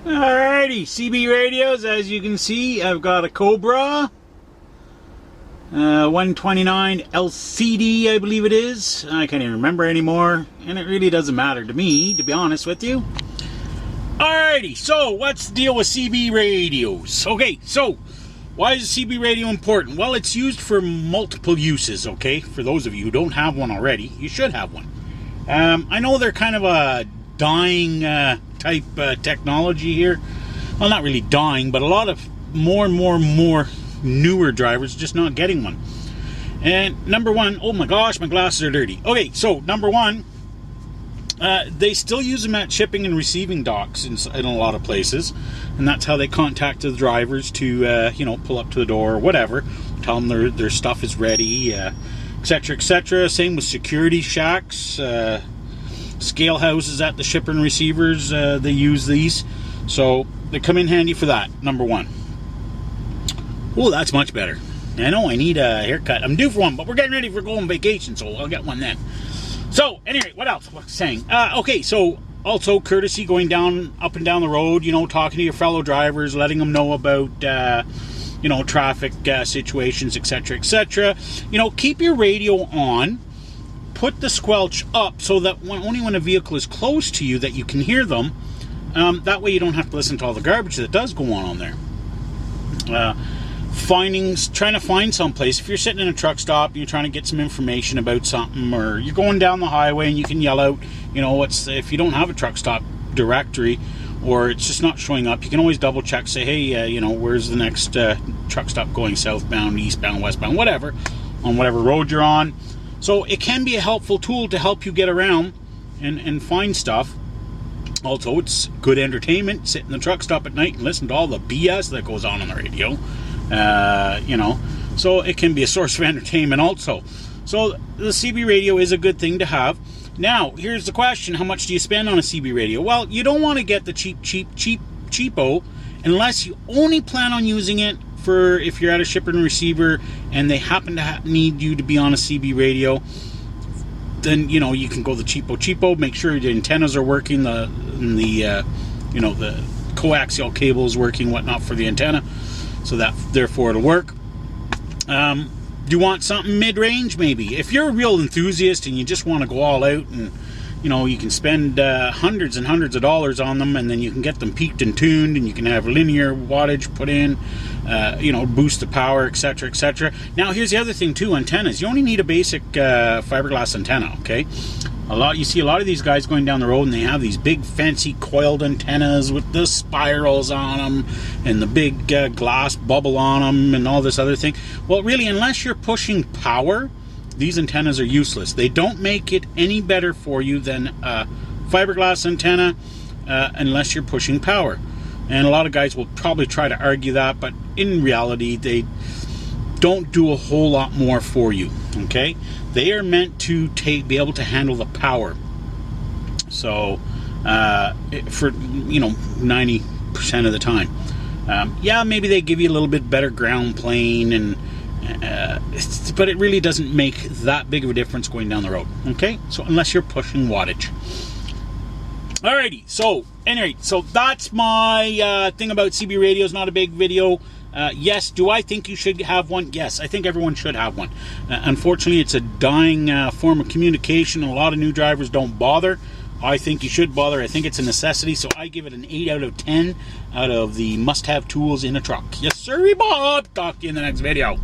Alrighty, CB radios, as you can see, I've got a Cobra 129 LCD, I believe it is. I can't even remember anymore, and it really doesn't matter to me, to be honest with you. Alrighty, so what's the deal with CB radios? Okay, so why is a CB radio important? Well, it's used for multiple uses, okay? For those of you who don't have one already, you should have one. I know they're kind of a dying type technology here. Well, not really dying, but a lot of more and more newer drivers just not getting one. And number one, oh my gosh, my glasses are dirty. Okay, so number one, they still use them at shipping and receiving docks in a lot of places, and that's how they contact the drivers to you know, pull up to the door or whatever, tell them their stuff is ready, etc, etc. Same with security shacks, scale houses at the shipper and receivers. They use these, so they come in handy for that. Number one. Oh, that's much better. I know I need a haircut. I'm due for one, but we're getting ready for going on vacation, so I'll get one then. So, anyway, what else was I saying? Okay, so also courtesy going up and down the road, you know, talking to your fellow drivers, letting them know about, you know, traffic situations, etc., etc. You know, keep your radio on. Put the squelch up so that only when a vehicle is close to you that you can hear them. That way you don't have to listen to all the garbage that does go on there. Trying to find someplace. If you're sitting in a truck stop and you're trying to get some information about something, or you're going down the highway and you can yell out, you know, if you don't have a truck stop directory or it's just not showing up, you can always double check, say, hey, you know, where's the next truck stop going southbound, eastbound, westbound, whatever, on whatever road you're on. So it can be a helpful tool to help you get around and find stuff. Also, it's good entertainment. Sit in the truck stop at night and listen to all the BS that goes on the radio. You know, so it can be a source of entertainment also. So the CB radio is a good thing to have. Now, here's the question: how much do you spend on a CB radio? Well, you don't want to get the cheapo unless you only plan on using it for if you're at a shipper and receiver and they happen to need you to be on a CB radio. Then, you know, you can go the cheapo. Make sure the antennas are working, you know, the coaxial cable is working, whatnot for the antenna, so that therefore it'll work. Do you want something mid-range? Maybe if you're a real enthusiast and you just want to go all out, and you know, you can spend hundreds and hundreds of dollars on them, and then you can get them peaked and tuned, and you can have linear wattage put in, you know, boost the power, etc, etc. Now here's the other thing too: antennas. You only need a basic fiberglass antenna. Okay, you see a lot of these guys going down the road and they have these big fancy coiled antennas with the spirals on them and the big glass bubble on them and all this other thing. Well, really, unless you're pushing power, these antennas are useless. They don't make it any better for you than a fiberglass antenna unless you're pushing power. And a lot of guys will probably try to argue that, but in reality, they don't do a whole lot more for you, okay? They are meant to be able to handle the power. So, for, you know, 90% of the time. Yeah, maybe they give you a little bit better ground plane, but it really doesn't make that big of a difference going down the road, okay? So, unless you're pushing wattage. Alrighty, so, anyway, so that's my thing about CB radios. Not a big video. Yes, do I think you should have one? Yes, I think everyone should have one. Unfortunately, it's a dying form of communication, and a lot of new drivers don't bother. I think you should bother. I think it's a necessity, so I give it an 8 out of 10 out of the must-have tools in a truck. Yes, sir, Bob. Talk to you in the next video.